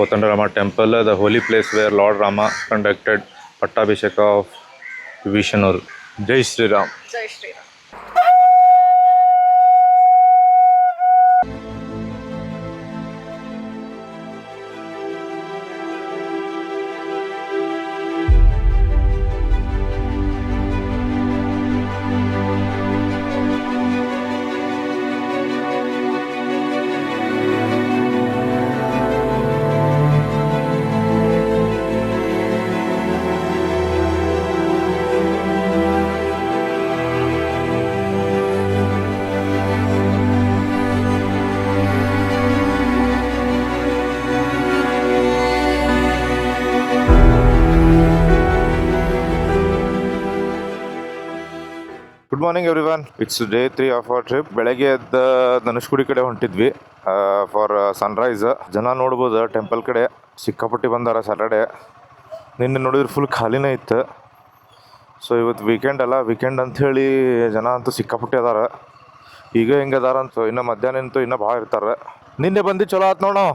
Kotandarama temple, the holy place where Lord Rama conducted Pattabhisheka of Vishanur. Jai Shri Ram. Jai Shri Ram. Good morning everyone. It's day 3 of our trip. ಬೆಳಗ್ಗೆ ಎದ್ದ ಧನುಷ್ಕುಡಿ ಕಡೆ ಹೊಂಟಿದ್ವಿ for Sunrise. ಜನ ನೋಡ್ಬೋದು temple ಕಡೆ ಸಿಕ್ಕಾಪಟ್ಟಿ ಬಂದಾರ. Saturday ನಿನ್ನೆ ನೋಡಿದ್ರೆ full ಖಾಲಿನೇ ಇತ್ತು. ಸೊ ಇವತ್ತು ವೀಕೆಂಡ್ ಅಲ್ಲ, ವೀಕೆಂಡ್ ಅಂಥೇಳಿ ಜನ ಅಂತೂ ಸಿಕ್ಕಾಪಟ್ಟಿ ಅದಾರ. ಈಗ ಹೆಂಗೆ ಅದಾರ ಅಂತ ಇನ್ನು ಮಧ್ಯಾಹ್ನ ಅಂತೂ ಇನ್ನೂ ಭಾಳ ಇರ್ತಾರೆ. ನಿನ್ನೆ ಬಂದು ಚಲೋ ಆಯ್ತು ನೋಡು.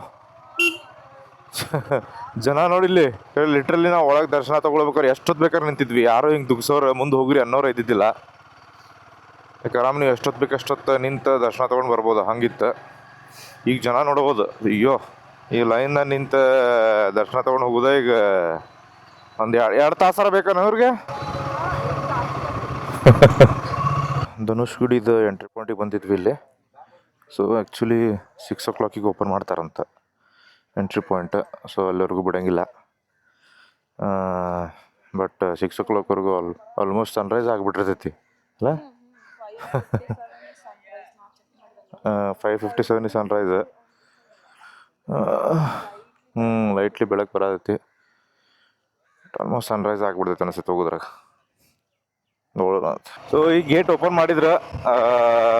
ಜನ ನೋಡಿಲ್ಲಿ ಲಿಟ್ರಲಿ ನಾವು ಒಳಗೆ ದರ್ಶನ ತೊಗೊಳ್ಬೇಕಾದ್ರೆ ಎಷ್ಟೊತ್ತು ಬೇಕಾದ್ರೆ ನಿಂತಿದ್ವಿ. ಯಾರು ಹಿಂಗೆ ದುಗ್ಸೋರು ಮುಂದೆ ಹೋಗ್ರಿ ಅನ್ನೋರು ಇದ್ದಿದ್ದಿಲ್ಲ. ಯಾಕೆ ಆರಾಮ್ ನೀವು ಎಷ್ಟೊತ್ತು ಬೇಕು ಅಷ್ಟೊತ್ತು ನಿಂತು ದರ್ಶನ ತೊಗೊಂಡು ಬರ್ಬೋದು, ಹಂಗಿತ್ತು. ಈಗ ಜನ ನೋಡ್ಬೋದು. ಅಯ್ಯೋ, ಈ ಲೈನ್ನಾಗ ನಿಂತು ದರ್ಶನ ತೊಗೊಂಡು ಹೋಗೋದ ಈಗ ಒಂದು ಎರಡು ತಾಸಾರ ಬೇಕಾನ ಅವ್ರಿಗೆ. ಧನುಷ್ಗುಡಿದು ಎಂಟ್ರಿ ಪಾಯಿಂಟಿಗೆ ಬಂದಿದ್ವಿ ಇಲ್ಲಿ. ಸೊ ಆ್ಯಕ್ಚುಲಿ 6 o'clock ಓಪನ್ ಮಾಡ್ತಾರಂತ ಎಂಟ್ರಿ ಪಾಯಿಂಟ್. ಸೊ ಅಲ್ಲಿವರೆಗೂ ಬಿಡೋಂಗಿಲ್ಲ. ಬಟ್ 6 o'clock ಆಲ್ಮೋಸ್ಟ್ ಸನ್ರೈಸ್ ಆಗಿಬಿಟ್ಟಿರ್ತೈತಿ ಅಲ್ಲ. 5:57 ಸನ್ರೈಸ್. ಲೈಟ್ಲಿ ಬೆಳಕು ಬರತೈತಿ. ಆಲ್ಮೋಸ್ಟ್ ಸನ್ರೈಸ್ ಆಗಿಬಿಡ್ತೈತೆ ಅನಿಸುತ್ತೆ ಹೋಗೋದ್ರಾಗ. ನೋಡೋಣ. ಸೊ ಈ ಗೇಟ್ ಓಪನ್ ಮಾಡಿದ್ರೆ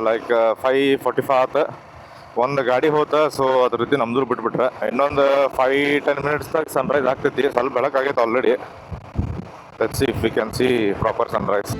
ಲೈಕ್ 5:45 ಆತ. ಒಂದು ಗಾಡಿ ಹೋತ. ಸೊ ಅದ್ರ ರೀತಿ ನಮ್ದು ಬಿಟ್ಬಿಟ್ರೆ ಇನ್ನೊಂದು 5-10 minutesದಾಗ ಸನ್ರೈಸ್ ಆಗ್ತೈತಿ. ಸ್ವಲ್ಪ ಬೆಳಕಾಗೈತೆ already. Let's see if we can see proper sunrise.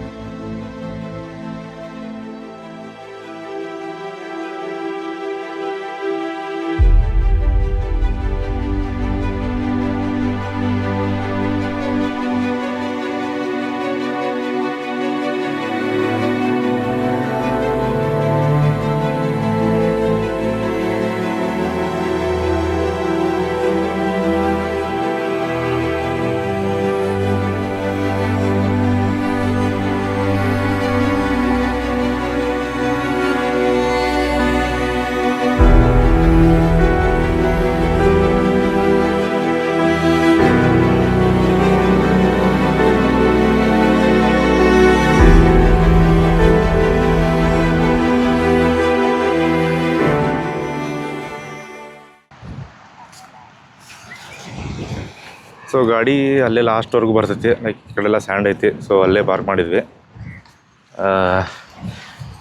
So ಗಾಡಿ ಅಲ್ಲೇ ಲಾಸ್ಟ್ವರೆಗೂ ಬರ್ತೈತಿ. ಲೈಕ್ ಈ ಕಡೆ ಎಲ್ಲ ಸ್ಯಾಂಡ್ ಐತಿ. ಸೊ ಅಲ್ಲೇ ಪಾರ್ಕ್ ಮಾಡಿದ್ವಿ.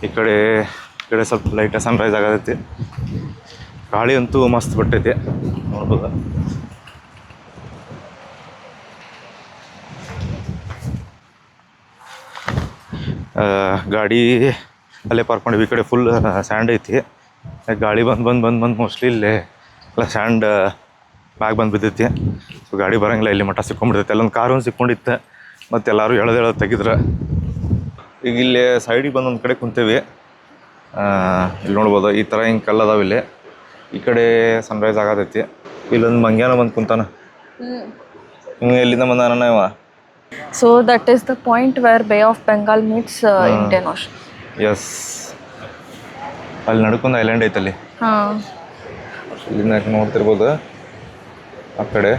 ಈ ಕಡೆ ಸ್ವಲ್ಪ ಲೈಟಾಗಿ ಸನ್ರೈಸ್ ಆಗತೈತಿ. ಗಾಳಿ ಅಂತೂ ಮಸ್ತ್ ಬಿಟ್ಟೈತಿ, ನೋಡ್ಬೋದು. ಗಾಡಿ ಅಲ್ಲೇ ಪಾರ್ಕ್ ಮಾಡಿದ್ವಿ. ಈ ಕಡೆ ಫುಲ್ ಸ್ಯಾಂಡ್ ಐತಿ. ಗಾಳಿ ಬಂದು ಮೋಸ್ಟ್ಲಿ ಇಲ್ಲೇ ಎಲ್ಲ ಸ್ಯಾಂಡ್ ಮ್ಯಾಗ ಬಂದು ಬಿದ್ದೈತಿ. ಸೊ ಗಾಡಿ ಬರೋಂಗಿಲ್ಲ, ಇಲ್ಲಿ ಮಟ್ಟ ಸಿಕ್ಕೊಂಡ್ಬಿಡ್ತೈತೆ. ಅಲ್ಲೊಂದು ಕಾರು ಒಂದು ಸಿಕ್ಕೊಂಡಿತ್ತು. ಮತ್ತು ಎಲ್ಲರೂ ಎಳೆದು ತೆಗಿದ್ರೆ. ಈಗ ಇಲ್ಲಿ ಸೈಡಿಗೆ ಬಂದು ಒಂದು ಕಡೆ ಕುಂತೇವಿ. ಇಲ್ಲಿ ನೋಡ್ಬೋದು ಈ ಥರ ಹಿಂಗೆ ಕಲ್ಲದಾವ ಇಲ್ಲಿ. ಈ ಕಡೆ ಸನ್ರೈಸ್ ಆಗತೈತಿ. ಇಲ್ಲೊಂದು ಮಂಗ್ಯಾನ ಬಂದು ಕುಂತಾನ. ಎಲ್ಲಿಂದ ಬಂದಾನ ಇವ? So that is the point where Bay of Bengal meets Indian Ocean. Yes, ಅಲ್ಲಿ ನಡ್ಕೊಂಡು ಐಲ್ಯಾಂಡ್ ಐತಲ್ಲಿ. ಇಲ್ಲಿಂದ ನೋಡ್ತಿರ್ಬೋದು ಆ ಕಡೆ.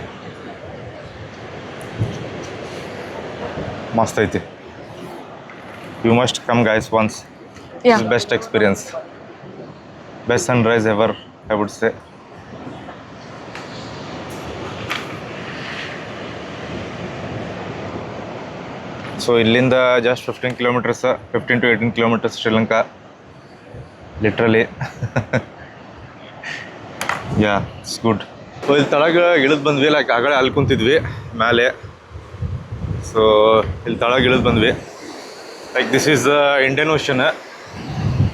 ಮಸ್ತ್ ಐತಿ. You must come guys once. Best experience, best sunrise ever I would say. So ಇಲ್ಲಿಂದ just 15 kilometers, 15 to 18 kilometers Sri Lanka, literally. Yeah, it's good. So ಇಲ್ಲಿ ತಳಗೆ ಇಳಿದು ಬಂದ್ವಿ. ಲೈಕ್ ಆಗಲೇ ಅಲ್ಲಿ ಕುಂತಿದ್ವಿ ಮೇಲೆ. ಸೊ ಇಲ್ಲಿ ತಳಗೆ ಇಳಿದು ಬಂದ್ವಿ. Like this is Indian Ocean.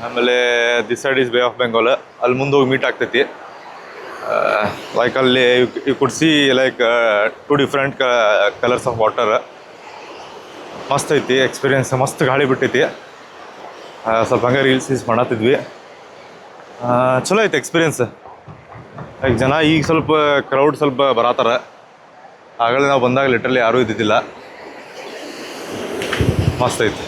ಆಮೇಲೆ this side is bay of Bengal. ಅಲ್ಲಿ ಮುಂದೆ ಹೋಗಿ ಮೀಟ್ ಆಗ್ತೈತಿ. ಲೈಕ್ ಅಲ್ಲಿ you could see like 2 different colours of water. ಮಸ್ತ್ ಐತಿ ಎಕ್ಸ್ಪೀರಿಯನ್ಸ್, ಮಸ್ತ್ ಗಾಳಿ ಬಿಟ್ಟೈತಿ. ಸ್ವಲ್ಪ ಹಂಗೆ ರೀಲ್ಸ್ ಮಾಡತ್ತಿದ್ವಿ. ಚಲೋ ಐತೆ ಎಕ್ಸ್ಪೀರಿಯನ್ಸ್. ಲೈಕ್ ಜನ ಈಗ ಸ್ವಲ್ಪ ಕ್ರೌಡ್ ಸ್ವಲ್ಪ ಬರತ್ತಾರ. ಆಗಲೇ ನಾವು ಬಂದಾಗ ಲಿಟ್ರಲಿ ಯಾರೂ ಇದ್ದಿದ್ದಿಲ್ಲ. ಮಸ್ತ್ ಐತಿ.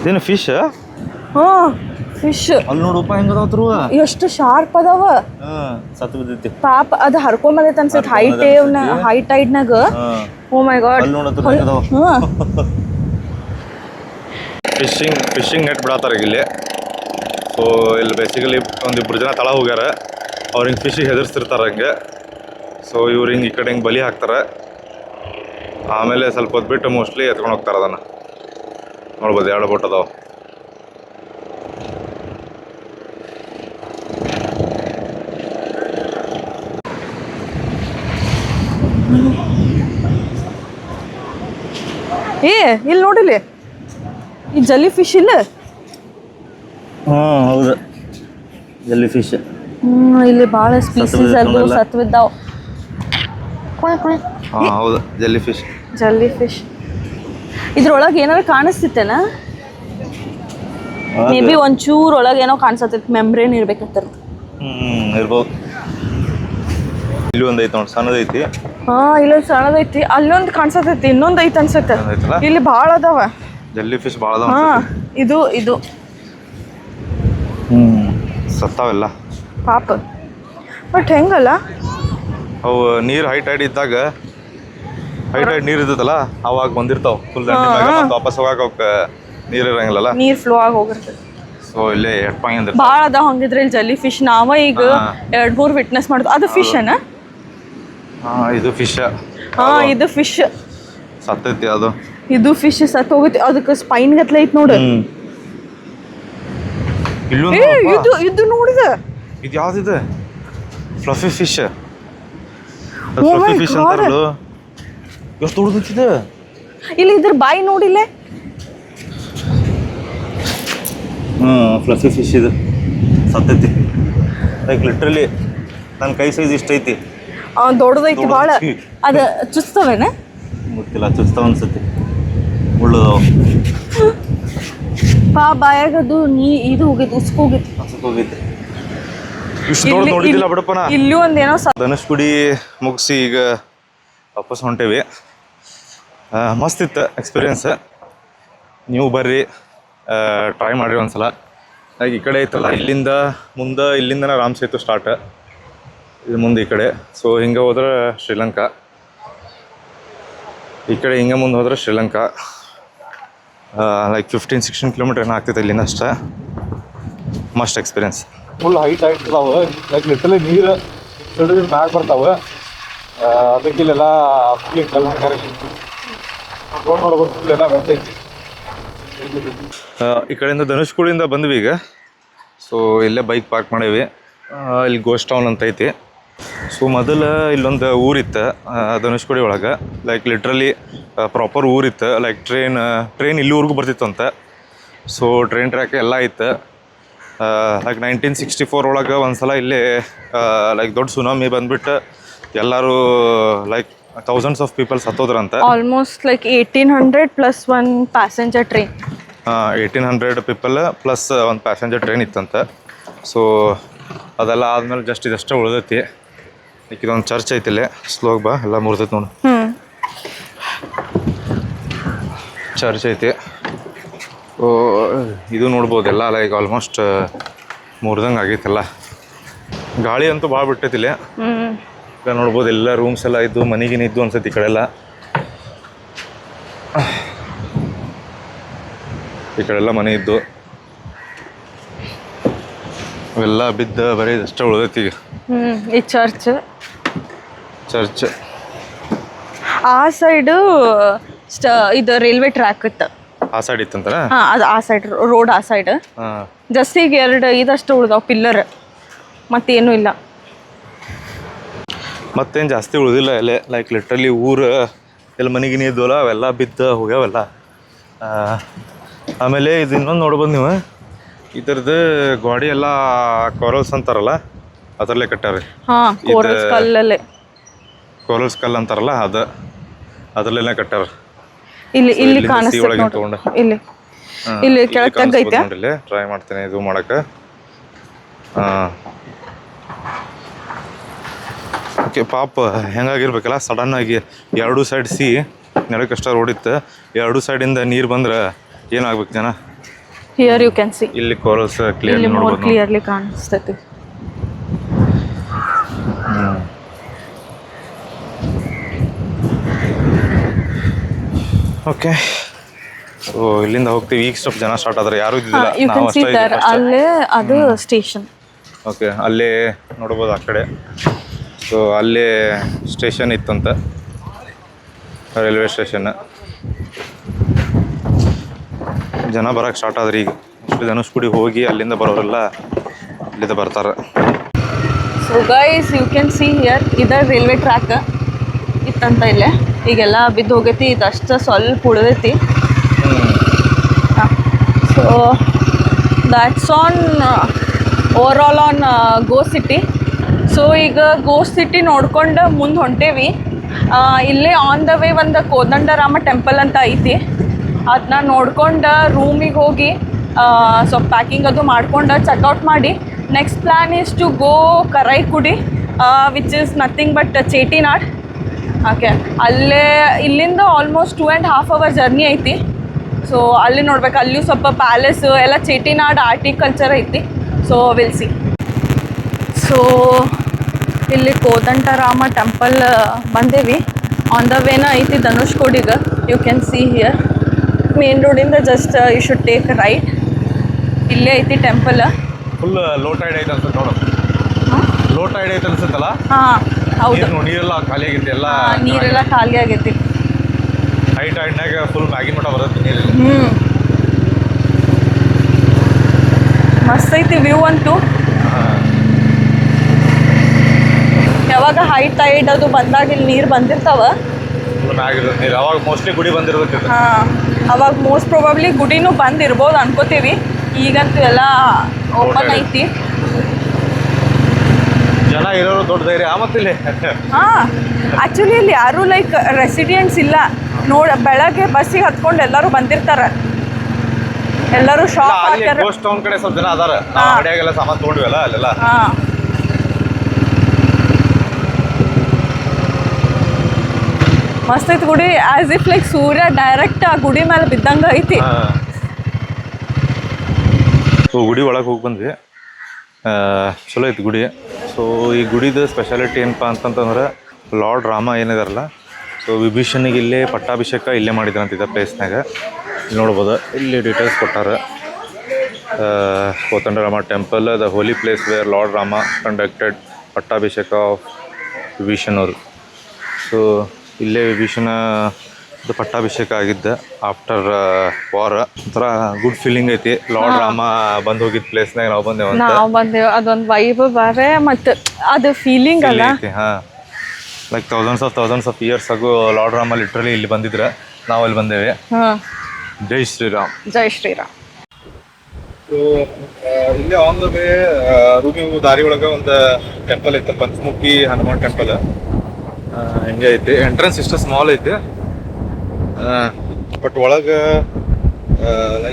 ಇದೇನು ಫಿಶ್? ಹಾಂ, ಫಿಶ್. ಅಲ್ಲಿ ನೋಡಪ್ಪ ಹೆಂಗದಾವ್ರು. ಎಷ್ಟು ಶಾರ್ಪ್ ಅದಾವ. ಸತ್ತು ಬಿದ್ದೈತಿ ಪಾಪ ಅದು ಹರ್ಕೊಂಡ್ ಬಂದೈತೆ ಅನ್ಸೈತೆ ಹೈ ಟೈಡ್ನಾಗ. ಓ ಮೈ ಗಾಡ್. ಫಿಶಿಂಗ್ ನೆಟ್ ಬಿಡತ್ತಾರ ಇಲ್ಲಿ. ಸೊ ಇಲ್ಲಿ ಬೇಸಿಕಲಿ ಒಂದಿಬ್ರು ಜನ ತಳ ಹೋಗ್ಯಾರ. ಅವ್ರು ಹಿಂಗೆ ಫಿಶಿಗೆ ಹೆದರ್ಸ್ತಿರ್ತಾರೆ ಹಂಗೆ. ಸೊ ಇವ್ರು ಹಿಂಗೆ ಈ ಕಡೆ ಹಿಂಗೆ ಬಲಿ ಹಾಕ್ತಾರೆ. ಆಮೇಲೆ ಸ್ವಲ್ಪ ಹೊತ್ತು ಬಿಟ್ಟು ಮೋಸ್ಟ್ಲಿ ಎತ್ಕೊಂಡು ಹೋಗ್ತಾರೆ ಅದನ್ನು. ನೋಡ್ಬೋದು 2 ಬೋಟ್ ಅದಾವ. ಇಲ್ಲಿ ನೋಡಿಲಿ, ಈ ಜಲ್ಲಿ ಫಿಶ್ ಇಲ್ಲ. ಹೌದು, ಜಲ್ಲಿ ಫಿಶ್. ಇಲ್ಲಿ ಭಾಳ ಸ್ಪೀಸೀಸ್ ಅದು ಸತ್ವಿದ್ದಾವ. ಹೌದು, ಜಲ್ಲಿ ಫಿಶ್. ಇದ್ರೊಳಗೆ ಏನಾರು ಕಾಣಿಸ್ತಿತ್ತೇನ? ಮೇ ಬಿ ಒಂಚೂರು ಒಳಗೆ ಏನೋ ಕಾಣಿಸತ್ತೈತಿ, ಮೆಂಬ್ರೇನ್ ಇರ್ಬೇಕಂತ. ಇರ್ಬೋದು. ಇಲ್ಲಿ ಒಂದು ಐತಿ ನೋಡಿ, ಸಣ್ಣದೈತಿ. ಇಲ್ಲೊಂದು ಸಣ್ಣದೈತಿ, ಅಲ್ಲೊಂದು ಕಾಣಿಸತೈತಿ, ಇನ್ನೊಂದು ಐತಿ ಅನ್ಸತ್ತೆ. ಇಲ್ಲಿ ಭಾಳ ಅದಾವ ಜಲ್ಲಿ ಫಿಶ್, ಭಾಳ ಅದಾವ. ಇದು ಸತ್ತಾವೆಲ್ಲ ಪಾಪ. ಬಟ್ ಹೆಂಗಲ್ಲ, ಅವು ನೀರು ಹೈ ಟೈಡ್ ಇದ್ದಾಗ, ಹೈ ಟೈಡ್ ನೀರು ಇರ್ತೈತಲ್ಲ, ಅವಾಗ ಬಂದಿರ್ತಾವ ಫುಲ್ ದಂಡಿ ಮ್ಯಾಗ. ಮತ್ತೆ ವಾಪಸ್ ಹೋಗಾಕ ಅವಕ್ಕೆ ನೀರು ಇರಂಗಿಲ್ಲಲ್ಲ, ನೀರು ಫ್ಲೋ ಆಗಿ ಹೋಗಿರ್ತದೆ. ಸೊ ಇಲ್ಲೇ ಎಟ್ಪಂಗ್ ಅಂದ್ರೆ ಭಾಳ ಅದಾವ ಹಂಗಿದ್ರೆ ಇಲ್ಲಿ ಜಲ್ಲಿ ಫಿಶ್. ನಾವ ಈಗ 2-3 ವಿಟ್ನೆಸ್ ಮಾಡೋದು. ಅದು ಫಿಶ್ ಏನ? ಇದು ಫಿಶ್. ಇದು ಫಿಶ್ ಸತ್ತೈತಿ. ಅದು ಇದು ಫಿಶ್ ಸತ್ ಹೋಗೈತಿ. ಅದಕ್ಕೆ ಸ್ಪೈನ್ ಗತ್ಲೆ ಐತಿ ನೋಡು. ಇದು ನೋಡಿದ, ಇದು ಯಾವ್ದಿದೆ? Fluffy fish. ಫ್ಲಫಿ ಫಿಶ್ ಅಂತಾರಲ್ಲ. ಎಷ್ಟು ದೊಡ್ಡದಿದೆ. ಇಲ್ಲಿ ಇದ್ರ ಬಾಯಿ ನೋಡಿಲ್ಲ. ಫ್ಲಫಿ ಫಿಶ್ ಇದು ಸತ್ತೈತಿ. ಲೈಕ್ ಲಿಟ್ರಲಿ ನನ್ನ ಕೈ ಸೈಜ್ ಇಷ್ಟ ಐತಿ. ದೊಡ್ಡದೈತಿ ಭಾಳ. ಅದು ಚುಚ್ತವೇನ ಗೊತ್ತಿಲ್ಲ, ಚುಚ್ತಾವ ಅನ್ಸತಿ. ಮುಳ್ಳದಾವ. ಬಾಯಾಗ ಅದು ಇದು ಹೋಗೈತಿ, ಉಸ್ಕೋಗೈತಿ. ಇಷ್ಟು ನೋಡಿದ್ದಿಲ್ಲ ಬಿಡಪ್ಪನ. ಇಲ್ಲಿ ಒಂದೇನೋ ಧನುಷ್ಕುಡಿ ಮುಗಿಸಿ ಈಗ ವಾಪಸ್ ಹೊಂಟೇವಿ. ಮಸ್ತ್ ಇತ್ತು ಎಕ್ಸ್ಪೀರಿಯನ್ಸ್. ನೀವು ಬರ್ರಿ, ಟ್ರೈ ಮಾಡಿರಿ ಒಂದ್ಸಲ. ಈ ಕಡೆ ಐತಲ್ಲ, ಇಲ್ಲಿಂದ ಮುಂದೆ, ಇಲ್ಲಿಂದನೇ ರಾಮ್ ಸೇತು ಸ್ಟಾರ್ಟ್. ಇದು ಮುಂದೆ ಈ ಕಡೆ. ಸೊ ಹಿಂಗೆ ಹೋದ್ರೆ ಶ್ರೀಲಂಕಾ, ಈ ಕಡೆ ಹಿಂಗೆ ಮುಂದೆ ಹೋದ್ರೆ ಶ್ರೀಲಂಕಾ. ಲೈಕ್ 15-16 ಕಿಲೋಮೀಟರ್ ಏನೋ ಆಗ್ತೈತೆ ಇಲ್ಲಿಂದ ಅಷ್ಟೇ. Must experience. ಫುಲ್ ಹೈಟ್ ಇದಾವೆ. ಲೈಕ್ ಲಿಟ್ರಲಿ ನೀರು ಮ್ಯಾಗ ಬರ್ತಾವೆ. ಅದಕ್ಕೆ ಇಲ್ಲೆಲ್ಲ ಈ ಕಡೆಯಿಂದ ಧನುಷ್ಕುಡಿಯಿಂದ ಬಂದ್ವಿ. ಈಗ ಸೊ ಇಲ್ಲೇ ಬೈಕ್ ಪಾರ್ಕ್ ಮಾಡೇವಿ. ಇಲ್ಲಿ ಗೋಸ್ಟ್ ಟೌನ್ ಅಂತ ಐತಿ. ಸೊ ಮೊದಲು ಇಲ್ಲೊಂದು ಊರಿತ್ತು ಧನುಷ್ಕೋಡಿ ಒಳಗೆ, ಲೈಕ್ ಲಿಟ್ರಲಿ ಪ್ರಾಪರ್ ಊರಿತ್ತು. ಲೈಕ್ ಟ್ರೈನ್ ಇಲ್ಲಿವರೆಗೂ ಬರ್ತಿತ್ತು ಅಂತ. ಸೊ ಟ್ರೈನ್ ಟ್ರ್ಯಾಕ್ ಎಲ್ಲ ಇತ್ತು. ಲೈಕ್ 1964 ಒಳಗೆ ಒಂದು ಸಲ ಇಲ್ಲಿ ಲೈಕ್ ದೊಡ್ಡ ಸುನಾಮಿ ಬಂದ್ಬಿಟ್ಟು ಎಲ್ಲರೂ ಲೈಕ್ ಥೌಸಂಡ್ಸ್ ಆಫ್ ಪೀಪಲ್ ಸತ್ತೋದ್ರಂತ. Almost like 1800 plus one passenger train. 1800 people plus ಒಂದು ಪ್ಯಾಸೆಂಜರ್ ಟ್ರೈನ್ ಇತ್ತಂತ. ಸೊ ಅದೆಲ್ಲ ಆದಮೇಲೆ ಜಸ್ಟ್ ಇದಷ್ಟೇ ಉಳಿದೈತಿ. ಈಗ ಇದೊಂದು ಚರ್ಚ್ ಐತಿ ಇಲ್ಲೇ. ಸ್ಲೋಗ್ ಬಾ, ಎಲ್ಲ ಮುರಿದೈತಿ ನೋಡು. ಚರ್ಚ್ ಐತಿ. ಸೊ ಇದು ನೋಡ್ಬೋದು ಎಲ್ಲ ಲೈಕ್ ಆಲ್ಮೋಸ್ಟ್ ಮುರಿದಂಗೆ ಆಗೈತೆಲ್ಲ. ಗಾಳಿ ಅಂತೂ ಭಾಳ ಬಿಟ್ಟೈತಿಲ್ಲ. ಈಗ ನೋಡ್ಬೋದು ಎಲ್ಲ ರೂಮ್ಸ್ ಎಲ್ಲ ಇದ್ದು, ಮನೆಗಿನ ಇದ್ದು ಅನ್ಸತ್ತೆ ಈ ಕಡೆ ಎಲ್ಲ. ಈ ಕಡೆ ಎಲ್ಲ ಮನೆ ಇದ್ದು ಅವೆಲ್ಲ ಬಿದ್ದ ಬರೀ ಇದಷ್ಟೇ ಉಳಿದೈತಿ ಈಗ. ಈ ಚರ್ಚ್ ಆ ಸೈಡು ಇದು ರೈಲ್ವೆ ಟ್ರ್ಯಾಕ್ ಇತ್ತು. ಆ ಸೈಡ್ ಇತ್ತಂತಾರ? ಅದು ಆ ಸೈಡ್ ರೋಡ್ ಆ ಸೈಡ್. ಜಸ್ಟ್ ಈಗ 2 ಇದಷ್ಟು ಉಳ್ದಾವ ಪಿಲ್ಲರ್, ಮತ್ತೇನು ಇಲ್ಲ. ಮತ್ತೇನು ಜಾಸ್ತಿ ಉಳಿದಿಲ್ಲ ಎಲ್ಲೇ. ಲೈಕ್ ಲಿಟ್ರಲಿ ಊರು ಎಲ್ಲ ಮನೆಗಿನಿ ಇದ್ವಲ್ಲ ಅವೆಲ್ಲ ಬಿದ್ದು ಹೋಗ್ಯಾವಲ್ಲ. ಆಮೇಲೆ ಇದು ಇನ್ನೊಂದು ನೋಡ್ಬೋದು ನೀವು, ಇದ್ರದ್ದು ಗಾಡಿ ಎಲ್ಲ ಕೊರಲ್ಸ್ ಅಂತಾರಲ್ಲ ಅದರಲ್ಲೇ ಕಟ್ಟಾರೆ. ಕೋರಲ್ಸ್ ಕಲ್ ಅಂತಾರಲ್ಲ ಅದರಲ್ಲೇ ಕಟ್ಟಾರ. ಇಲ್ಲಿ ಕಾಣಿಸ್ತಿದೆ. ಇಲ್ಲಿ ಕೆಳಗೆ ತಗ್ಗೈತೆ. ಟ್ರೈ ಮಾಡ್ತೇನೆ ಇದು ಮಾಡಕ್ಕೆ. ಓಕೆ, ಪಾಪ ಹೆಂಗಾಗಿರ್ಬೇಕಲ್ಲ ಸಡನ್ ಆಗಿ 2 ಸೈಡ್ ನೆಲಕ್ಕಷ್ಟ ರೋಡ್ ಇತ್ತು. 2 ಸೈಡಿಂದ ನೀರು ಬಂದ್ರೆ ಏನಾಗ್ಬೇಕು ಜನ. Here you can see. ಇಲ್ಲಿ ಕೋರಲ್ಸ್ ಕ್ಲಿಯರ್ಲಿ ನೋಡಬಹುದು. ಕ್ಲಿಯರ್ಲಿ ಕಾಣಿಸ್ತೈತಿ. ಓಕೆ, ಸೊ ಇಲ್ಲಿಂದ ಹೋಗ್ತೀವಿ. ಈಗ ಸ್ವಲ್ಪ ಜನ ಸ್ಟಾರ್ಟ್ ಆದ್ರೆ ಯಾರು ಇದ್ದಿಲ್ಲ, ನಾವು ಅಷ್ಟೇ. ಅಲ್ಲೇ ಅದು ಸ್ಟೇಷನ್. ಓಕೆ, ಅಲ್ಲೇ ನೋಡ್ಬೋದು ಆ ಕಡೆ. ಸೊ ಅಲ್ಲೇ ಸ್ಟೇಷನ್ ಇತ್ತಂತ, ರೈಲ್ವೆ ಸ್ಟೇಷನ್. ಜನ ಬರೋಕ್ಕೆ ಸ್ಟಾರ್ಟ್ ಆದ್ರಿ ಈಗ. ಧನುಷ್ಕೋಡಿ ಹೋಗಿ ಅಲ್ಲಿಂದ ಬರೋರೆಲ್ಲ ಇಲ್ಲಿಂದ ಬರ್ತಾರೆ. So guys you can see here ಇದರ ರೈಲ್ವೆ ಟ್ರ್ಯಾಕ್ ಇತ್ತಂತ ಇಲ್ಲೇ. ಈಗೆಲ್ಲ ಬಿದ್ದು ಹೋಗೈತಿ, ಇದಷ್ಟು ಸ್ವಲ್ಪ ಉಳಿದೈತಿ. So that's on over all on ghost city. So ಈಗ ಗೋಸ್ಟ್ ಸಿಟಿ ನೋಡ್ಕೊಂಡು ಮುಂದೆ ಹೊಂಟೇವಿ. ಇಲ್ಲೇ ಆನ್ ದ ವೇ ಒಂದು ಕೋದಂಡರಾಮ ಟೆಂಪಲ್ ಅಂತ ಐತಿ. ಅದನ್ನ ನೋಡ್ಕೊಂಡು ರೂಮಿಗೆ ಹೋಗಿ ಸ್ವಲ್ಪ ಪ್ಯಾಕಿಂಗ್ ಅದು ಮಾಡ್ಕೊಂಡು ಚೆಕ್ಔಟ್ ಮಾಡಿ next plan is to go Karaikudi, which is nothing but Chettinad. Okay, ಅಲ್ಲೇ ಇಲ್ಲಿಂದ ಆಲ್ಮೋಸ್ಟ್ 2.5 hour ಜರ್ನಿ ಐತಿ. ಸೊ ಅಲ್ಲಿ ನೋಡ್ಬೇಕು, ಅಲ್ಲಿಯೂ ಸ್ವಲ್ಪ ಪ್ಯಾಲೇಸು ಎಲ್ಲ ಚೇಟಿನಾಡ್ ಆರ್ಟಿಕಲ್ಚರ್ ಐತಿ. So will see. ಸೊ ಇಲ್ಲಿ ಕೋದಂಡರಾಮ ಟೆಂಪಲ್ ಬಂದೇವಿ. ಆನ್ ದ ವೇನ ಐತಿ ಧನುಷ್ಕೋಡಿಗೆ. You can see here main ರೋಡಿಂದ just you should take right. ಇಲ್ಲೇ ಐತಿ ಟೆಂಪಲ್. ಫುಲ್ ಲೋ ಟೈಡ್ ಐತೆ ಅನ್ಸುತ್ತೆ ನೋಡು. ಲೋ ಟೈಡ್ ಐತೆ ಅನ್ಸುತ್ತಲ್ಲ? ಹಾಂ ಹೌದು, ನೀರೆಲ್ಲ ಖಾಲಿ ಆಗೈತಿ. ಎಲ್ಲ ನೀರೆಲ್ಲ ಖಾಲಿ ಆಗೈತಿ. ಹೈ ಟೈಡ್ನಾಗ ಫುಲ್ ಮ್ಯಾಗಿನ ಮಠ ಬರುತ್ತೆ ನೀರು. ಮಸ್ತ್ ಐತಿ ವ್ಯೂ ಅಂತೂ. ಯಾವಾಗ ಹೈ ಟೈಡ್ ಅದು ಬಂದಾಗ ಇಲ್ಲಿ ನೀರು ಬಂದಿರ್ತಾವ, ಮ್ಯಾಗಿರುತ್ತೆ ನೀರು. ಅವಾಗ ಮೋಸ್ಟ್ಲಿ ಗುಡಿ ಬಂದಿರುತ್ತೆ. ಹಾಂ, ಅವಾಗ ಮೋಸ್ಟ್ ಪ್ರಾಬಬ್ಲಿ ಗುಡಿನೂ ಬಂದಿರ್ಬೋದು ಅನ್ಕೋತೀವಿ. ಈಗಂತೂ ಎಲ್ಲ ಓಪನ್ ಐತಿ. ಜನ ಇರೋರು ದೊಡ್ಡ ಧೈರ್ಯ ಮತ್ತಿಲ್ಲಿ. ಹಾಂ, ಆ್ಯಕ್ಚುಲಿ ಇಲ್ಲಿ ಯಾರೂ ಲೈಕ್ ರೆಸಿಡೆಂಟ್ಸ್ ಇಲ್ಲ. ಬೆಳಗ್ಗೆ ಬಸ್ಸಿಗೆ ಹತ್ಕೊಂಡು ಎಲ್ಲರೂ ಬಂದಿರ್ತಾರೆ. ಎಲ್ಲರೂ ಶಾಪ್ ಹಾಕ್ಯಾರ. ಗೋಸ್ಟ್ ಟೌನ್ ಕಡೆ ಸ್ವಲ್ಪ ಜನ ಅದಾರ. ಅಂಗಡಿಯಾಗೆಲ್ಲ ಸಾಮಾನು ತೊಗೊಂಡ್ವಲ್ಲ ಅಲ್ಲೆಲ್ಲ. ಹಾಂ, ಮಸ್ತ್ ಐತಿ ಗುಡಿ. As if like Surya direct ಆ ಗುಡಿ ಮೇಲೆ ಬಿದ್ದಂಗೆ ಐತಿ. ಸೊ ಗುಡಿ ಒಳಗೆ ಹೋಗಿ ಬಂದ್ವಿ. ಚಲೋ ಐತಿ ಗುಡಿ. ಸೊ ಈ ಗುಡಿದ ಸ್ಪೆಷಾಲಿಟಿ ಏನಪ್ಪ ಅಂತಂತಂದ್ರೆ ಲಾರ್ಡ್ ರಾಮ ಏನಿದಾರಲ್ಲ, ಸೊ ವಿಭೀಷಣಿಗೆ ಇಲ್ಲೇ ಪಟ್ಟಾಭಿಷೇಕ ಇಲ್ಲೇ ಮಾಡಿದ್ರಂತಿದ್ದ ಪ್ಲೇಸ್ನಾಗ. ಇಲ್ಲಿ ನೋಡ್ಬೋದು, ಇಲ್ಲಿ ಡೀಟೇಲ್ಸ್ ಕೊಟ್ಟಾರೆ. Kodandarama temple, the holy place where lord Rama conducted pattabhisheka of Vibhishan ಅವರು. ಸೊ ಇಲ್ಲೇ ವಿಭೀಷಣ ಇದು ಪಟ್ಟಾಭಿಷೇಕ ಆಗಿದ್ದ ಆಫ್ಟರ್ ವಾರ್. ಒಂಥರ ಗುಡ್ ಫೀಲಿಂಗ್ ಐತಿ. ಲಾರ್ಡ್ ರಾಮ ಬಂದು ಹೋಗಿದ್ ಪ್ಲೇಸ್ನಾಗ ನಾವು ಬಂದೇವ ಅಂತ ನಾವು ಬಂದೇವು. ಅದೊಂದು ವೈಬ್ ಬೇರೆ ಮತ್ತು ಅದು ಫೀಲಿಂಗ್ ಅಲ್ಲ. ಐತಿ. ಹಾಂ, ಲೈಕ್ ಥೌಸಂಡ್ಸ್ ಆಫ್ ಇಯರ್ಸ್ ಆಗು ಲಾರ್ಡ್ ರಾಮ ಲಿಟ್ರಲಿ ಇಲ್ಲಿ ಬಂದಿದ್ರೆ ನಾವು ಅಲ್ಲಿ ಬಂದೇವೆ. ಹಾಂ, ಜೈ ಶ್ರೀರಾಮ್. ಜೈ ಶ್ರೀರಾಮ್. ಸೊ ಇಲ್ಲಿ ಆನ್ ದ ವೇ ರೂಮಿಗೆ ದಾರಿ ಒಳಗೆ ಒಂದು ಟೆಂಪಲ್ ಐತೆ, ಪಂಚಮುಖಿ ಹನುಮಾನ್ ಟೆಂಪಲ್. ಹಿಂಗೆ ಐತಿ. ಎಂಟ್ರೆನ್ಸ್ ಇಷ್ಟ ಸ್ಮಾಲ್ ಐತಿ, ಬಟ್ ಒಳಗೆ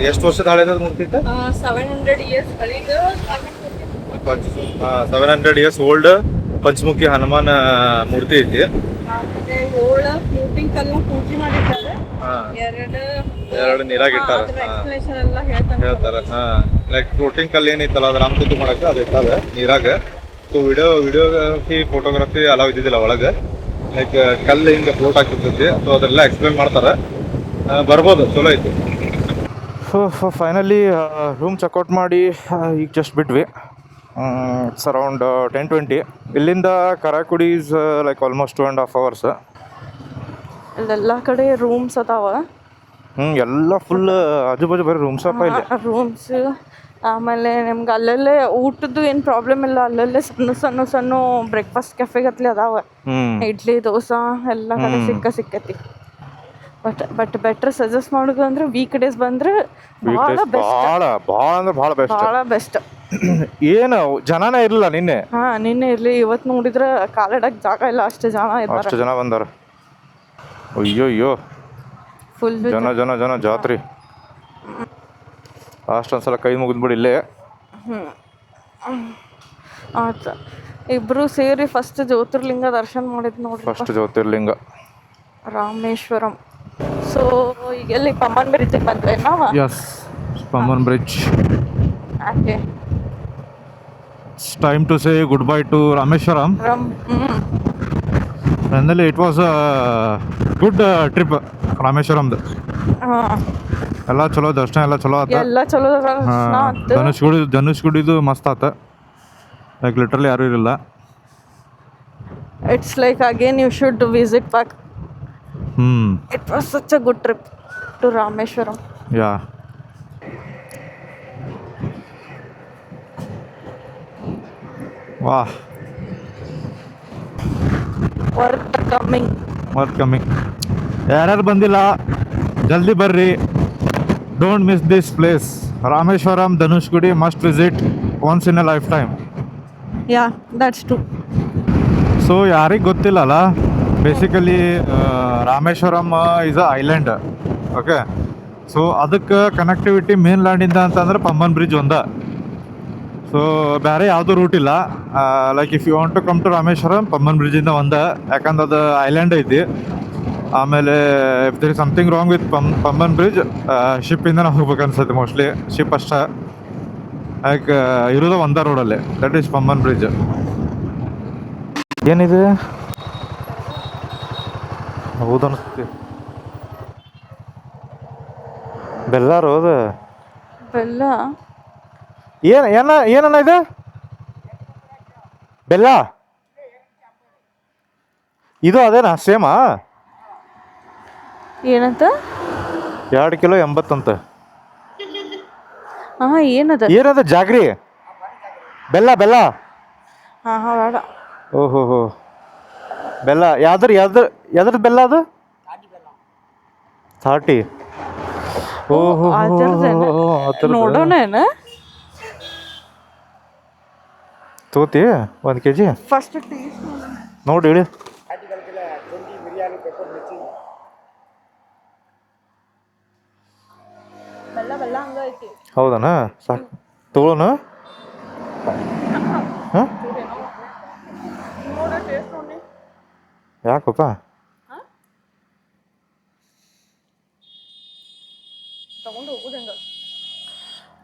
ಎಷ್ಟು ವರ್ಷದ ಹಳೇದ ಮೂರ್ತಿ ಐತೆ? 700 ಇಯರ್ಸ್ ಹಳಿದು 700 ಇಯರ್ಸ್ ಓಲ್ಡ್ ಪಂಚಮುಖಿ ಹನುಮಾನ್ ಮೂರ್ತಿ ಐತಿ. ಫ್ಲೋಟಿಂಗ್ ಕಲ್ಲು ಪೂಜೆ ಮಾಡಿದ್ದಾರೆ. ಎರಡು ನೀರಾಗ ಇಟ್ಟಾರ. ಹೇಳ್ತಾರ. ಲೈಕ್ ಫ್ಲೋಟಿಂಗ್ ಕಲ್ಲು ಏನೈತಲ್ಲ ಅದ್ರ ರಾಮತುತ್ತು ಮಾಡಕ್ಕೆ ಅದು ಇರ್ತದೆ ನೀರಾಗ. ಸೊ ವಿಡಿಯೋಗ್ರಫಿ ಫೋಟೋಗ್ರಫಿ ಅಲಾವ್ ಇದ್ದಿದ್ದಿಲ್ಲ ಒಳಗೆ. ಲೈಕ್ ಕಲ್ಲು ಹಿಂಗೆ ಫ್ಲೋಟ್ ಆಗ್ತಿರ್ತೈತಿ. ಸೊ ಅದೆಲ್ಲ ಎಕ್ಸ್ಪ್ಲೇನ್ ಮಾಡ್ತಾರೆ. ಬರ್ಬೋದು, ಚಲೋ ಐತಿ. ಸೊ ಫೈನಲಿ ರೂಮ್ ಚೆಕ್ಔಟ್ ಮಾಡಿ ಈಗ ಜಸ್ಟ್ ಬಿಟ್ವಿ. It's around 10:20. ಇಲ್ಲಿಂದ ಕರಾಕುಡಿ ಈಸ್ ಲೈಕ್ ಆಲ್ಮೋಸ್ಟ್ 2.5 hours. ಇಲ್ಲೆಲ್ಲ ಕಡೆ ರೂಮ್ಸ್ ಅದಾವ. ಎಲ್ಲ ಫುಲ್ ಆಜು ಬಾಜು ಬರೀ ರೂಮ್ಸ್ ಅಪ್ಪ ಇಲ್ಲಿ. ರೂಮ್ಸ್. ಆಮೇಲೆ ನಿಮ್ಗೆ ಅಲ್ಲಲ್ಲೇ ಊಟದ್ದು ಏನು ಪ್ರಾಬ್ಲಮ್ ಇಲ್ಲ. ಅಲ್ಲಲ್ಲೇ ಸಣ್ಣ ಬ್ರೇಕ್ಫಾಸ್ಟ್ ಕೆಫೆ ಗತ್ಲೆ ಅದಾವ. ಇಡ್ಲಿ ದೋಸೆ ಎಲ್ಲ ಕಡೆ ಸಿಕ್ಕತಿ. ಬಟ್ ಬೆಟರ್ ಸಜೆಸ್ಟ್ ಮಾಡೋದು ಅಂದ್ರೆ ವೀಕ್ ಡೇಸ್ ಬಂದ್ರೆ ಭಾಳ ಬೆಸ್ಟ್. ಏನು ಜನನೇ ಇರಲಿಲ್ಲ ನಿನ್ನೆ. ನಿನ್ನೆ ಇರ್ಲಿ, ಇವತ್ತು ನೋಡಿದ್ರೆ ಕಾಲಿಡಕ್ಕೆ ಜಾಗ ಇಲ್ಲ, ಅಷ್ಟು ಜನ ಬಂದಾರ. ಅಯ್ಯೋ ಫುಲ್ ಜನ ಜಾತ್ರೆ. ಅಷ್ಟೊಂದ್ಸಲ ಕೈ ಮುಗಿದ್ಬಿಡಿ ಇಲ್ಲೇ. ಆಯ್ತು, ಇಬ್ರು ಸೇರಿ ಫಸ್ಟ್ ಜ್ಯೋತಿರ್ಲಿಂಗ ದರ್ಶನ ಮಾಡಿದ್ ನೋಡ್ರಿ. ಫಸ್ಟ್ ಜ್ಯೋತಿರ್ಲಿಂಗ ರಾಮೇಶ್ವರಂ. ಸೊ ಈಗ ಎಲ್ಲಿ ಪಮ್ಮನ್ ಬ್ರಿಡ್ಜ್ ಬಂದ್ವಿ ನಾವು. Yes, Pamban bridge. Okay, it's time to say goodbye to Rameswaram. Finally it was a good trip ರಾಮೇಶ್ವರಂದು. ಎಲ್ಲ ಚಲೋ, ದರ್ಶನ ಎಲ್ಲ ಚಲೋ ಆತ. ಧನುಷ್ಗುಡಿದು ಮಸ್ತ್ ಆತ. ಲೈಕ್ ಲಿಟ್ರಲಿ ಯಾರು ಇರಲಿಲ್ಲ. It's like again you should visit back. It was such a good trip to Rameswaram. Yeah, ವಾಹ್, ವರ್ತ್ ಕಮಿಂಗ್. ಯಾರ್ಯಾರು ಬಂದಿಲ್ಲ ಜಲ್ದಿ ಬರ್ರಿ. Don't miss this place. Rameswaram Dhanushkodi must visit once in a lifetime. Yeah, that's true. So ಯಾರಿಗೆ ಗೊತ್ತಿಲ್ಲಲ್ಲ, basically Rameswaram is a island. Okay, so ಅದಕ್ಕೆ connectivity main ಲ್ಯಾಂಡಿಂದ ಅಂತಂದ್ರೆ ಪಮ್ಮನ್ ಬ್ರಿಡ್ಜ್ ಒಂದ. ಸೊ ಬೇರೆ ಯಾವುದೂ ರೂಟ್ ಇಲ್ಲ. Like if you want to come to Rameswaram, Pamban ಬ್ರಿಡ್ಜಿಂದ ಯಾಕಂದ್ರೆ ಅದು ಐಲ್ಯಾಂಡ್ ಐತಿ. ಆಮೇಲೆ if there is something wrong with Pamban bridge, ಶಿಪ್ಪಿಂದ ಹೋಗ್ಬೇಕು ಅನ್ಸುತ್ತೆ ಮೋಸ್ಟ್ಲಿ. ಶಿಪ್ ಅಷ್ಟೇ ಲೈಕ್ ಇರೋದು ಒಂದೇ ರೋಡಲ್ಲಿ, ದಟ್ ಈಸ್ ಪಮ್ಮನ್ ಬ್ರಿಡ್ಜ್. ಏನಿದೆ ಹೌದು ಅನಿಸ್ತಿ. ಬೆಲ್ಲ ರೋದು ಬೆಲ್ಲ ಏನನ್ನ ಇದೆ? ಬೆಲ್ಲ ಇದು ಅದೇನಾ ಸೇಮಾ? ಏನಂತ? 2 ಕಿಲೋ 80 ಅಂತ. ಏನದ ಜಾಗ್ರಿ ಬೆಲ್ಲ ಬೇಡ. ಓಹೋ ಬೆಲ್ಲ ಯಾವ್ದ್ರ ಬೆಲ್ಲ ಅದು? 30. ಓಹೋ ನೋಡೋಣ. ತಗೋತಿ 1 kg ಫಸ್ಟ್ ನೋಡಿ ಹೇಳಿ. ಹೌದನಾ? ಸಾಕು ತಗೊಳ್ಳೋಣ. ಹಾಂ, ಯಾಕಪ್ಪ?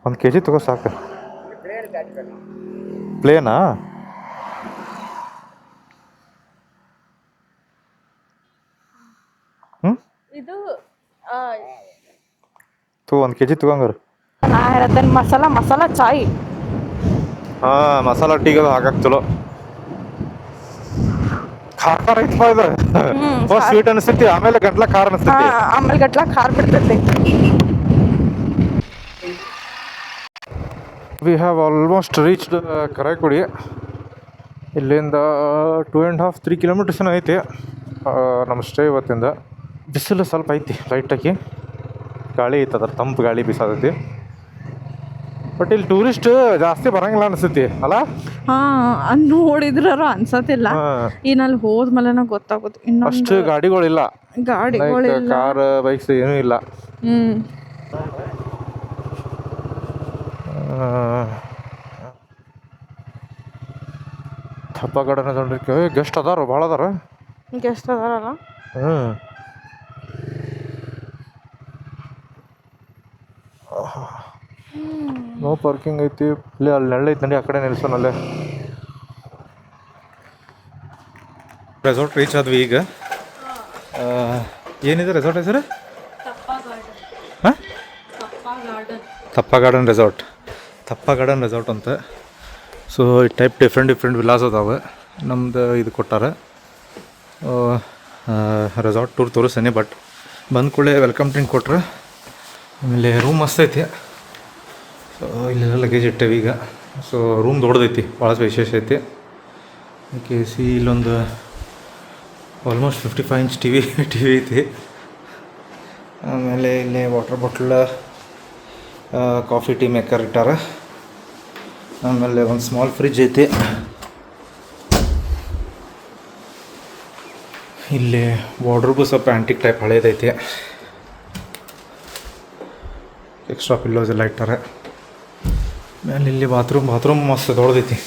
1 kg ತಗೋ ಸಾಕು. ಪ್ಲೇನಾ? ಇದು 1 kg ತಗೊಂಗಾರ. ಮಸಾಲ ಚಾಯ್. ಹಾಂ, ಮಸಾಲ ಟೀಗೆ ಹಾಕಕ್ಕೆ ಚಲೋ. ಖಾರ ಖಾರ ಐತಿ ಬಾ ಇದು. ಫಸ್ಟ್ ಸ್ವೀಟ್ ಅನಿಸ್ತೈತಿ, ಆಮೇಲೆ ಗಂಟ್ಲ ಖಾರ ಅನಿಸ್ತೈತಿ. ಆಮೇಲೆ ಗಟ್ಲ ಖಾರ ಬಿಡ್ತೈತಿ. We have almost reached Karaikudi. ಇಲ್ಲಿಂದ 2.5-3 ಕಿಲೋಮೀಟರ್ಸ್ ಏನೋ ಐತಿ ನಮ್ಮ ಸ್ಟೇ ಇವತ್ತಿಂದ. ಬಿಸಿಲು ಸ್ವಲ್ಪ ಐತಿ ಲೈಟಾಗಿ, ಗಾಳಿ ಐತೆ, ಅದ್ರ ತಂಪು ಗಾಳಿ ಬೀಸತೈತಿ. ಬಟ್ ಇಲ್ಲಿ ಟೂರಿಸ್ಟ್ ಜಾಸ್ತಿ ಬರಂಗಿಲ್ಲ ಅನಿಸ್ತೈತಿ ಅಲ್ಲ? ಹಾಂ, ನೋಡಿದ್ರ ಅನ್ಸತ್ತಿಲ್ಲ. ಇನ್ನಲ್ಲಿ ಹೋದ್ಮೇಲೆ ಗೊತ್ತಾಗುತ್ತೆ. ಇನ್ನು ಅಷ್ಟು ಗಾಡಿಗಳಿಲ್ಲ, ಗಾಡಿಗಳಿಲ್ಲ, ಕಾರ್ ಬೈಕ್ಸ್ ಏನೂ ಇಲ್ಲ. ಹಬ್ಬ ಗಾರ್ಡನ್ ಅದೊಂದು ಗೆಸ್ಟ್ ಅದಾರ, ಭಾಳ ಅದಾರ ಗೆಸ್ಟ್ ಅದಾರಲ್ಲ. ನೋ ಪಾರ್ಕಿಂಗ್ ಐತಿ ಇಲ್ಲಿ. ಅಲ್ಲಿ ನೆಳ್ಳ ಐತಿ, ನಡಿ ಆ ಕಡೆ ನಿಲ್ಸೋನಲ್ಲೇ. ರೆಸಾರ್ಟ್ ರೀಚ್ ಆದ್ವಿ ಈಗ. ಏನಿದೆ ರೆಸಾರ್ಟ್ ಹೆಸರು? ಹಾಂ, ತಪ್ಪ ಗಾರ್ಡನ್ ರೆಸಾರ್ಟ್. ತಪ್ಪ ಗಾರ್ಡನ್ ರೆಸಾರ್ಟ್ ಅಂತ. ಸೊ ಈ ಟೈಪ್ ಡಿಫ್ರೆಂಟ್ ವಿಲಾಸ್ ಅದಾವೆ. ನಮ್ದು ಇದು ಕೊಟ್ಟಾರ ರೆಸಾರ್ಟ್ ಟೂರ್ ತೋರಿಸ್ತೇನೆ. ಬಟ್ ಬಂದ ಕೂಡಲೇ ವೆಲ್ಕಮ್ ಡ್ರಿಂಕ್ ಕೊಟ್ರೆ. ಆಮೇಲೆ ರೂಮ್ ಮಸ್ತ್ ಐತಿ. ಸೊ ಇಲ್ಲೆಲ್ಲ ಲಗೇಜ್ ಇಟ್ಟೇವಿ ಈಗ. ಸೊ ರೂಮ್ ದೊಡ್ಡದೈತಿ, ಭಾಳ ಸ್ಪೇಷಿಯಸ್ ಐತಿ. ಓಕೆ, ಸಿ ಇಲ್ಲೊಂದು ಆಲ್ಮೋಸ್ಟ್ 55 ಇಂಚ್ ಟಿ ವಿ ಐತಿ. ಆಮೇಲೆ ಇಲ್ಲಿ ವಾಟರ್ ಬಾಟ್ಲ, ಕಾಫಿ ಟೀ ಮೇಕರ್ ಇಟ್ಟಾರ. ಆಮೇಲೆ ಒಂದು ಸ್ಮಾಲ್ ಫ್ರಿಜ್ ಐತಿ. ಇಲ್ಲಿ ವಾರ್ಡ್ರೋಬು ಸ್ವಲ್ಪ ಆ್ಯಂಟಿಕ್ ಟೈಪ್ ಹಳೇದೈತಿ. ಎಕ್ಸ್ಟ್ರಾ ಪಿಲ್ಲೋಸ್ ಎಲ್ಲ ಇಟ್ಟಾರೆ. ಆಮೇಲೆ ಇಲ್ಲಿ ಬಾತ್ರೂಮ್ ಮಸ್ತ್ ದೊಡ್ಡದೈತಿ.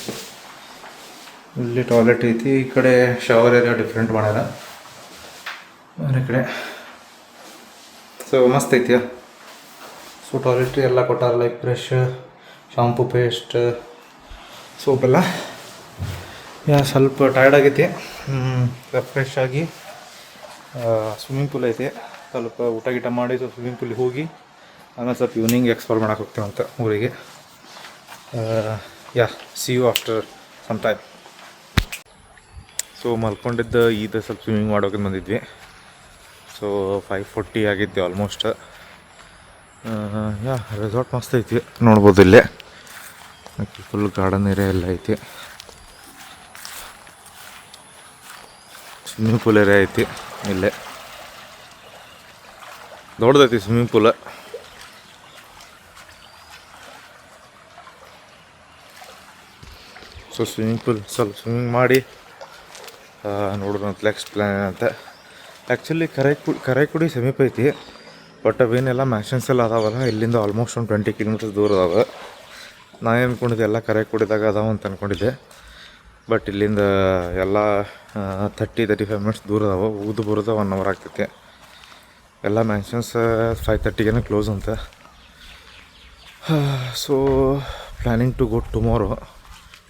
ಇಲ್ಲಿ ಟಾಯ್ಲೆಟ್ ಐತಿ. ಈ ಕಡೆ ಶವರ್ ಏರಿಯಾ ಡಿಫ್ರೆಂಟ್ ಮಾಡ್ಯಾರ ಬೇರೆ ಕಡೆ. ಸೊ ಮಸ್ತ್ ಐತಿ. ಸೊ ಟಾಯ್ಲೆಟ್ರಿ ಎಲ್ಲ ಕೊಟ್ಟಾರ, ಲೈಕ್ ಬ್ರಷ್, ಶಾಂಪು, ಪೇಸ್ಟ್, ಸೋಪೆಲ್ಲ. ಸ್ವಲ್ಪ ಟಯರ್ಡ್ ಆಗೈತಿ. ಫ್ರೆಶ್ ಆಗಿ ಸ್ವಿಮ್ಮಿಂಗ್ ಪೂಲ್ ಐತಿ. ಸ್ವಲ್ಪ ಊಟ ಗೀಟ ಮಾಡಿ ಸ್ವಲ್ಪ ಸ್ವಿಮ್ಮಿಂಗ್ ಪೂಲಿಗೆ ಹೋಗಿ ಆಮೇಲೆ ಸ್ವಲ್ಪ ಈವ್ನಿಂಗ್ ಎಕ್ಸ್ಪ್ಲೋರ್ ಮಾಡಕ್ಕೆ ಹೋಗ್ತೀವಂತ ಊರಿಗೆ. See you after some time. So ಮಲ್ಕೊಂಡಿದ್ದು ಇದು ಸ್ವಲ್ಪ ಸ್ವಿಮ್ಮಿಂಗ್ ಮಾಡೋಕೆ ಬಂದಿದ್ವಿ. ಸೊ 5:40 ಆಗಿದ್ದೆ ಆಲ್ಮೋಸ್ಟ್. ರೆಸಾರ್ಟ್ ಮಸ್ತ್ ಐತಿ, ನೋಡ್ಬೋದು ಇಲ್ಲೇ. ಫುಲ್ ಗಾರ್ಡನ್ ಏರಿಯಾ ಎಲ್ಲ ಐತಿ. ಸ್ವಿಮ್ಮಿಂಗ್ ಪೂಲ್ ಏರಿಯಾ ಐತಿ ಇಲ್ಲೇ, ದೊಡ್ಡದೈತಿ swimming pool. So swimming pool ಸ್ವಲ್ಪ ಸ್ವಿಮ್ಮಿಂಗ್ ಮಾಡಿ ನೋಡೋಣ ನೆಕ್ಸ್ಟ್ ಪ್ಲ್ಯಾನ್ ಅಂತ. ಆ್ಯಕ್ಚುಲಿ ಕರೈಕುಡಿ ಸಮೀಪ ಐತಿ. ಬಟ್ ಅವೇನೆಲ್ಲ ಮ್ಯಾನ್ಷನ್ಸ್ ಎಲ್ಲ ಅದಾವಲ್ಲ, ಇಲ್ಲಿಂದ ಆಲ್ಮೋಸ್ಟ್ ಒಂದು 20 ಕಿಲೋಮೀಟರ್ಸ್ ದೂರ ಅದಾವೆ. ನಾನು ಅಂದ್ಕೊಂಡಿದ್ದೆ ಎಲ್ಲ ಕರೈಕುಡಿದಾಗ ಅದಾವ ಅಂತ ಅಂದ್ಕೊಂಡಿದ್ದೆ. ಬಟ್ ಇಲ್ಲಿಂದ ಎಲ್ಲ 30-35 ಮಿನಿಟ್ಸ್ ದೂರ ಅದಾವೆ. ಹೋಗೋದು ಬರೋದು 1 ಅವರ್ ಆಗ್ತೈತೆ. ಎಲ್ಲ ಮ್ಯಾನ್ಷನ್ಸ್ 5:30ಗೆ ಕ್ಲೋಸ್ ಅಂತ. So planning to go tomorrow.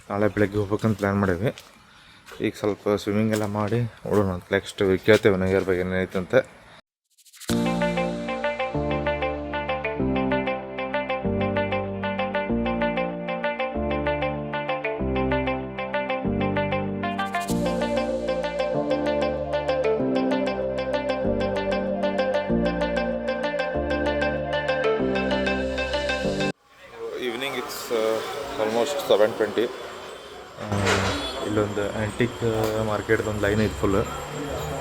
ನಾಳೆ ಬೆಳಗ್ಗೆ ಹೋಗ್ಬೇಕಂತ ಪ್ಲ್ಯಾನ್ ಮಾಡೀವಿ. ಈಗ ಸ್ವಲ್ಪ ಸ್ವಿಮ್ಮಿಂಗ್ ಎಲ್ಲ ಮಾಡಿ ನೋಡೋಣ ಅಂತ. ನೆಕ್ಸ್ಟ್ ಕೇಳ್ತೇವೆ ನಿಯರ್ ಬೈ ಏನೈತೆ ಅಂತ. Evening it's almost 7:20. ಇಲ್ಲೊಂದು ಆ್ಯಂಟಿಕ್ ಮಾರ್ಕೆಟ್ದೊಂದು ಲೈನ್ ಐತೆ ಫುಲ್.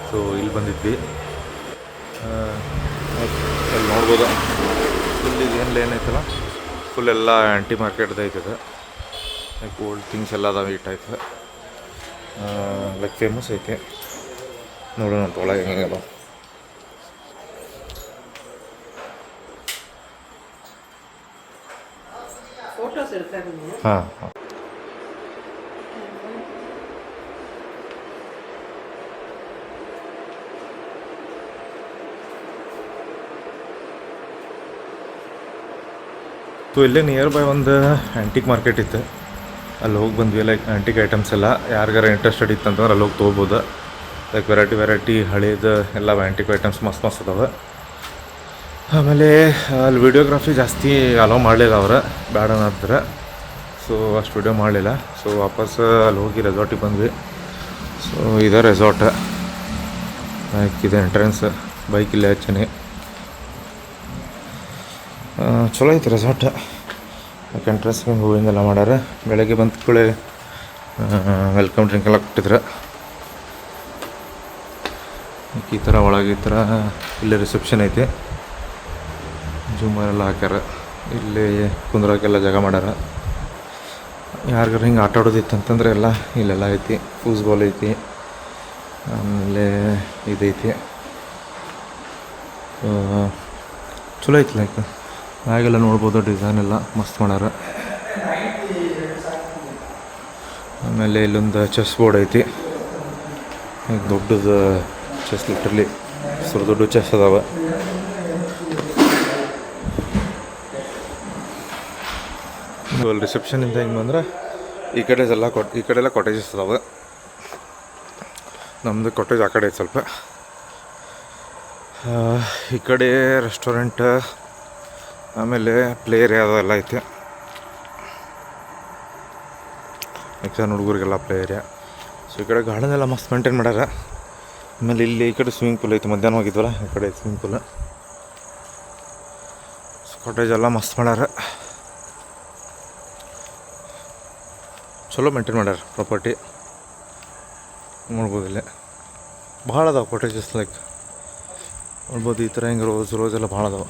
ಸೊ ಇಲ್ಲಿ ಬಂದಿದ್ವಿ. ಅಲ್ಲಿ ನೋಡ್ಬೋದು ಫುಲ್ ಏನು ಲೈನ್ ಐತಲ್ಲ, ಫುಲ್ ಎಲ್ಲ ಆ್ಯಂಟಿ ಮಾರ್ಕೆಟ್ದು ಐತದ. ಲೈಕ್ ಓಲ್ಡ್ ಥಿಂಗ್ಸ್ ಎಲ್ಲ ಅದಾವೆ. ಈ ಟೈಪ್ ಲೈಕ್ ಫೇಮಸ್ ಐತೆ. ನೋಡೋಣ ಅಂತ ಒಳಗೆ ಹೆಂಗೆಲ್ಲ. ಹಾಂ ಹಾಂ. ಸೊ ಇಲ್ಲೇ ನಿಯರ್ ಬೈ ಒಂದು ಆ್ಯಂಟಿಕ್ ಮಾರ್ಕೆಟ್ ಇತ್ತು, ಅಲ್ಲಿ ಹೋಗಿ ಬಂದ್ವಿ. ಲೈಕ್ ಆ್ಯಂಟಿಕ್ ಐಟಮ್ಸ್ ಎಲ್ಲ ಯಾರಿಗಾರ ಇಂಟ್ರೆಸ್ಟೆಡ್ ಇತ್ತಂತಂದ್ರೆ ಅಲ್ಲಿ ಹೋಗಿ ತೊಗೋಬೋದು. ಲೈಕ್ ವೆರೈಟಿ ಹಳೇದು ಎಲ್ಲ ಆ್ಯಂಟಿಕ್ ಐಟಮ್ಸ್ ಮಸ್ತ್ ಅದಾವೆ. ಆಮೇಲೆ ಅಲ್ಲಿ ವಿಡಿಯೋಗ್ರಫಿ ಜಾಸ್ತಿ ಅಲೋ ಮಾಡಲಿಲ್ಲ ಅವ್ರು, ಬೇಡ ಅನ್ನೋದ್ರ. ಸೊ ಅಷ್ಟು ವಿಡಿಯೋ ಮಾಡಲಿಲ್ಲ. ಸೊ ವಾಪಸ್ ಅಲ್ಲಿ ಹೋಗಿ ರೆಸಾರ್ಟಿಗೆ ಬಂದ್ವಿ. ಸೊ ಇದೆ ರೆಸಾರ್ಟ್. ಬೈಕ್ ಇದೆ ಎಂಟ್ರೆನ್ಸ್, ಬೈಕ್ ಇಲ್ಲೇ ಹಚ್ಚನಿ. ಚಲೋ ಐತೆ ರೆಸಾರ್ಟ್. ಯಾಕೆ ಎಂಟ್ರೆನ್ಸ್ಗೆ ಹೂವಿಂದೆಲ್ಲ ಮಾಡ್ಯಾರ. ಬೆಳಗ್ಗೆ ಬಂದ ಕೂಡಲೇ ವೆಲ್ಕಮ್ ಡ್ರಿಂಕ್ ಎಲ್ಲ ಕೊಟ್ಟಿದ್ರು. ಈ ಥರ ಒಳಗೆ ಈ ಥರ ಇಲ್ಲೇ ರಿಸೆಪ್ಷನ್ ಐತಿ. ಜೂಮರೆಲ್ಲ ಹಾಕ್ಯಾರ. ಇಲ್ಲಿ ಕುಂದ್ರೋಕ್ಕೆಲ್ಲ ಜಾಗ ಮಾಡ್ಯಾರ. ಯಾರಿಗಾರು ಹಿಂಗೆ ಆಟ ಆಡೋದಿತ್ತು ಅಂತಂದ್ರೆ ಎಲ್ಲ ಇಲ್ಲೆಲ್ಲ ಐತಿ. ಫೂಸ್ಬಾಲ್ ಐತಿ, ಆಮೇಲೆ ಇದೈತಿ. ಚಲೋ ಐತಿ. ಲೈಕ್ ಮ್ಯಾಗೆಲ್ಲ ನೋಡ್ಬೋದು, ಡಿಸೈನ್ ಎಲ್ಲ ಮಸ್ತ್ ಮಾಡ್ಯಾರ. ಆಮೇಲೆ ಇಲ್ಲೊಂದು ಚೆಸ್ ಬೋರ್ಡ್ ಐತಿ. ದೊಡ್ಡದು ಚೆಸ್, ಲಿಟ್ರಲಿ ದೊಡ್ಡ ಚೆಸ್ ಅದಾವ. ಅಲ್ಲಿ ರಿಸೆಪ್ಷನಿಂದ ಹಿಂಗೆ ಬಂದ್ರೆ ಈ ಕಡೆ ಎಲ್ಲ ಕಾಟೇಜಸ್ ಅದಾವೆ. ನಮ್ಮದು ಕಾಟೇಜ್ ಆ ಕಡೆ ಐತೆ ಸ್ವಲ್ಪ. ಈ ಕಡೆ ರೆಸ್ಟೋರೆಂಟ್, ಆಮೇಲೆ ಪ್ಲೇ ಏರಿಯಾ ಅದೆಲ್ಲ ಐತೆ. ಸಣ್ಣ ಹುಡುಗರಿಗೆಲ್ಲ ಪ್ಲೇ ಏರಿಯಾ. ಸೊ ಈ ಕಡೆ ಗಾರ್ಡನ್ ಎಲ್ಲ ಮಸ್ತ್ ಮೇಂಟೈನ್ ಮಾಡ್ಯಾರ. ಆಮೇಲೆ ಇಲ್ಲಿ ಈ ಕಡೆ ಸ್ವಿಮ್ಮಿಂಗ್ ಪೂಲ್ ಐತಿ. ಮಧ್ಯಾಹ್ನ ಹೋಗಿದ್ವಲ್ಲ, ಈ ಕಡೆ ಸ್ವಿಮ್ಮಿಂಗ್ ಪೂಲ್. ಕಾಟೇಜ್ ಎಲ್ಲ ಮಸ್ತ್ ಮಾಡ್ಯಾರ. ಚಲೋ ಮೇಂಟೈನ್ ಮಾಡ್ಯಾರ ಪ್ರಾಪರ್ಟಿ. ನೋಡ್ಬೋದು ಇಲ್ಲೇ ಭಾಳ ಅದಾವೆ ಕಾಟೇಜಸ್. ಲೈಕ್ ನೋಡ್ಬೋದು ಈ ಥರ ಹಿಂಗೆ ರೋಸ್ ಎಲ್ಲ ಭಾಳ ಅದಾವೆ.